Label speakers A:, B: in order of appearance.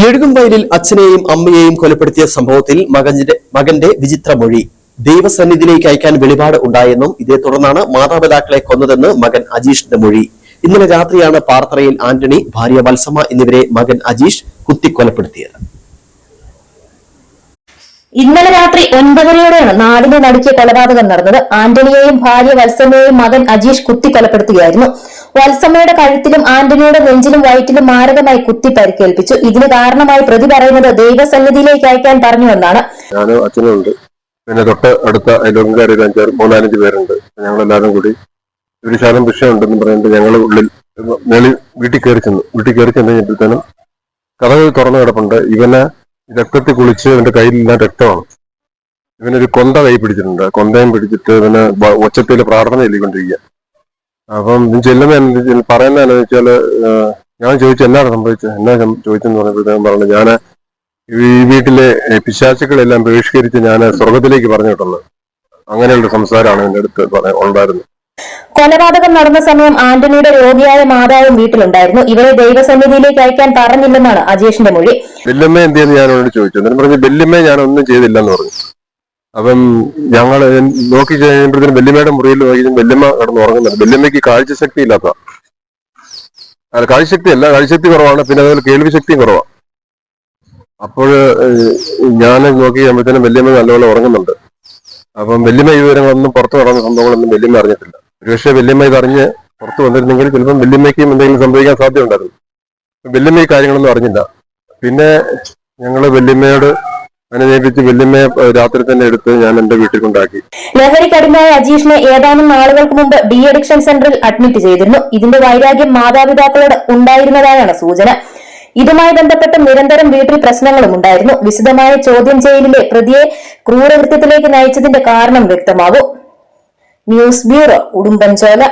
A: എഴുകുംവയലിൽ അച്ഛനെയും അമ്മയെയും കൊലപ്പെടുത്തിയ സംഭവത്തിൽ മകന്റെ വിചിത്ര മൊഴി ദൈവസന്നിധിയിലേക്ക് അയക്കാൻ വെളിപാട് ഉണ്ടായെന്നും ഇതേ തുടർന്നാണ് മാതാപിതാക്കളെ കൊന്നതെന്ന് മകൻ അജീഷിന്റെ മൊഴി. ഇന്നലെ രാത്രിയാണ് പാർത്തറയിൽ ആന്റണി, ഭാര്യ വത്സമ്മ എന്നിവരെ മകൻ അജീഷ് കുത്തിക്കൊലപ്പെടുത്തിയത്.
B: ഇന്നലെ രാത്രി 9:30യോടെയാണ് നാടിനെ നടുക്കിയ കൊലപാതകം നടന്നത്. ആന്റണിയെയും ഭാര്യ വത്സമ്മയെയും മകൻ അജീഷ് കുത്തിക്കൊലപ്പെടുത്തുകയായിരുന്നു. വത്സമ്മയുടെ കഴുത്തിലും ആന്റണിയുടെ നെഞ്ചിലും വയറ്റിലും മാരകമായി കുത്തി പരിക്കേൽപ്പിച്ചു. ഇതിന് കാരണമായി പ്രതി പറയുന്നത് ദൈവസന്നിധിയിലേക്ക് അയക്കാൻ പറഞ്ഞുവെന്നാണ്.
C: ഞാനും അച്ഛനുണ്ട്, പിന്നെ തൊട്ട് അടുത്ത അയൽവക്കാരിൽ 4-5 പേരുണ്ട്. ഞങ്ങളെല്ലാവരും കൂടി ഒരു ശാലം വിഷയമുണ്ടെന്ന് പറഞ്ഞിട്ട് ഞങ്ങൾ ഉള്ളിൽ വീട്ടിൽ കയറി ചെന്ന് കഴിഞ്ഞപ്പോഴത്തേനും കഥകൾ തുറന്നു കിടപ്പുണ്ട്. ഇവനെ രക്തത്തിൽ കുളിച്ച് ഇവന്റെ കയ്യിലെല്ലാം രക്തമാണ്. ഇവനൊരു കൊന്ത കൈ പിടിച്ചിട്ടുണ്ട്. കൊന്തയും പിടിച്ചിട്ട് ഇവന് ഒച്ചത്തിൽ പ്രാർത്ഥന ചൊല്ലിക്കൊണ്ടിരിക്കുക. അപ്പം ചെല്ലുന്ന പറയുന്നതെന്ന് വെച്ചാല്, ഞാൻ ചോദിച്ചു എന്നാണ് സംഭവിച്ചത്, എന്നാ ചോദിച്ചെന്ന് പറഞ്ഞപ്പോഴത്തേക്കും പറഞ്ഞു, ഞാൻ ഈ വീട്ടിലെ പിശാചുക്കളെല്ലാം ബഹിഷ്കരിച്ച് ഞാൻ സ്വർഗത്തിലേക്ക് പറഞ്ഞു വിട്ടുള്ളത്. അങ്ങനെയുള്ള സംസാരമാണ് എന്റെ അടുത്ത് ഉണ്ടായിരുന്നത്.
B: കൊലപാതകം നടന്ന സമയം ആന്റണിയുടെ രോഗിയായ മാതാവും വീട്ടിലുണ്ടായിരുന്നു. ഇവരെ ദൈവസന്നിധിയിലേക്ക് അയക്കാൻ പറഞ്ഞില്ലെന്നാണ് അജീഷിന്റെ മൊഴി.
C: വല്യമ്മ എന്തെന്ന് ഞാൻ അവരോട് ചോദിച്ചു. എന്നിട്ട് പറഞ്ഞു വല്യമ്മ ഞാൻ ഒന്നും ചെയ്തില്ലെന്ന് പറഞ്ഞു. അപ്പം ഞങ്ങൾ നോക്കി കഴിയുമ്പോഴത്തേനും വല്യമ്മയുടെ മുറിയിൽ വല്യമ്മ കിടന്ന് ഉറങ്ങുന്നുണ്ട്. വല്യമ്മയ്ക്ക് കാഴ്ചശക്തി ഇല്ലാത്ത, കാഴ്ചശക്തിയല്ല, കാഴ്ചശക്തി കുറവാണ്, പിന്നെ അതുപോലെ കേൾവി ശക്തിയും കുറവാണ്. അപ്പോൾ ഞാൻ നോക്കി കഴിയുമ്പോഴത്തേനും വല്യമ്മ നല്ലപോലെ ഉറങ്ങുന്നുണ്ട്. അപ്പം വല്യമ്മ ഈ വിവരങ്ങളൊന്നും പുറത്തു നടന്ന സംഭവങ്ങളൊന്നും വല്യമ്മ അറിഞ്ഞിട്ടില്ല. ഒരുപക്ഷെ വല്യമ്മ ഇതറിഞ്ഞ് പുറത്തു വന്നിരുന്നെങ്കിൽ ചിലപ്പം വല്യമ്മയ്ക്കും എന്തെങ്കിലും സംഭവിക്കാൻ സാധ്യത ഉണ്ടായിരുന്നു. വല്യമ്മ ഈ കാര്യങ്ങളൊന്നും അറിഞ്ഞില്ല. പിന്നെ ഞങ്ങൾ വല്യമ്മയോട് അനുനയിപ്പിച്ച് വല്യമ്മയെ രാത്രി തന്നെ എടുത്ത് ഞാൻ എന്റെ വീട്ടിൽ കൊണ്ടാക്കി.
B: ലഹരിക്കടിമയായ അജീഷിനെ ഏതാനും നാളുകൾക്ക് മുമ്പ് ഡി അഡിക്ഷൻ സെന്ററിൽ അഡ്മിറ്റ് ചെയ്തിരുന്നു. ഇതിന്റെ വൈരാഗ്യം മാതാപിതാക്കളോട് ഉണ്ടായിരുന്നതായാണ് സൂചന. ഇതുമായി ബന്ധപ്പെട്ട് നിരന്തരം വീട്ടിൽ പ്രശ്നങ്ങളും ഉണ്ടായിരുന്നു. വിശദമായ ചോദ്യം ചെയ്യലിലെ പ്രതിയെ ക്രൂരകൃത്യത്തിലേക്ക് നയിച്ചതിന്റെ കാരണം വ്യക്തമാകും. News bureau, Udumbanchola.